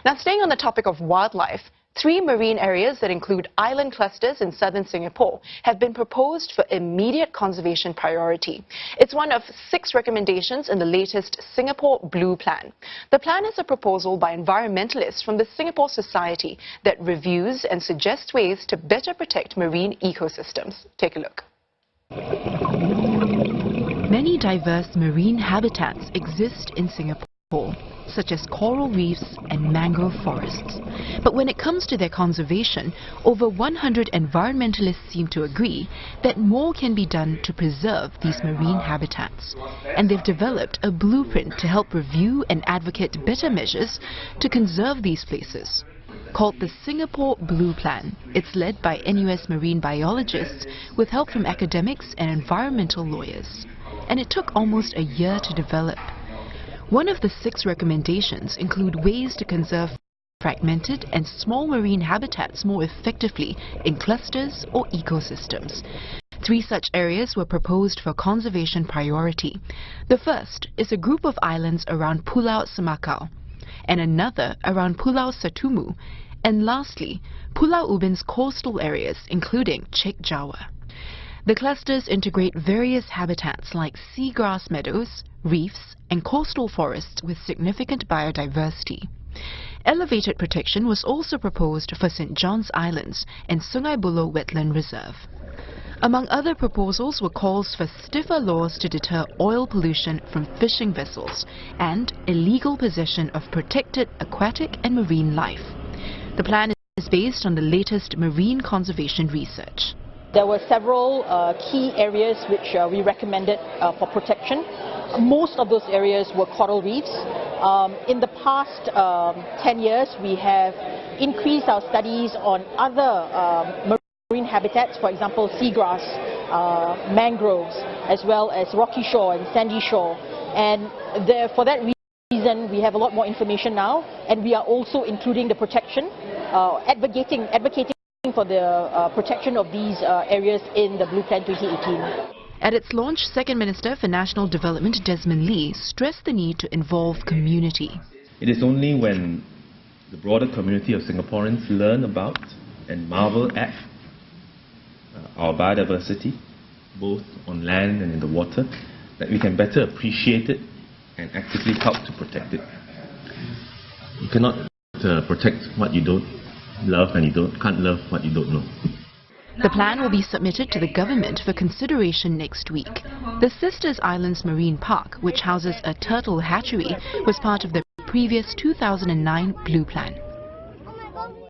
Now, staying on the topic of wildlife, 3 marine areas that include island clusters in southern Singapore have been proposed for immediate conservation priority. It's one of 6 recommendations in the latest Singapore Blue Plan. The plan is a proposal by environmentalists from the Singapore Society that reviews and suggests ways to better protect marine ecosystems. Take a look. Many diverse marine habitats exist in Singapore, such as coral reefs and mangrove forests. But when it comes to their conservation, over 100 environmentalists seem to agree that more can be done to preserve these marine habitats. And they've developed a blueprint to help review and advocate better measures to conserve these places. Called the Singapore Blue Plan, it's led by NUS marine biologists with help from academics and environmental lawyers. And it took almost a year to develop. One of the 6 recommendations include ways to conserve fragmented and small marine habitats more effectively in clusters or ecosystems. 3 such areas were proposed for conservation priority. The first is a group of islands around Pulau Semakau, and another around Pulau Setumu, and lastly, Pulau Ubin's coastal areas including Chek Jawa. The clusters integrate various habitats like seagrass meadows, reefs and coastal forests with significant biodiversity. Elevated protection was also proposed for St. John's Islands and Sungai Buloh Wetland Reserve. Among other proposals were calls for stiffer laws to deter oil pollution from fishing vessels and illegal possession of protected aquatic and marine life. The plan is based on the latest marine conservation research. There were several key areas which we recommended for protection. Most of those areas were coral reefs. In the past 10 years, we have increased our studies on other marine habitats, for example, seagrass, mangroves, as well as rocky shore and sandy shore. And for that reason, we have a lot more information now, and we are also including the protection, advocating for the protection of these areas in the Blue Plan 2018. At its launch, Second Minister for National Development Desmond Lee stressed the need to involve community. It is only when the broader community of Singaporeans learn about and marvel at our biodiversity, both on land and in the water, that we can better appreciate it and actively help to protect it. You cannot protect what you don't love, and you can't love what you don't know. The plan will be submitted to the government for consideration next week. The Sisters Islands Marine Park, which houses a turtle hatchery, was part of the previous 2009 Blue Plan.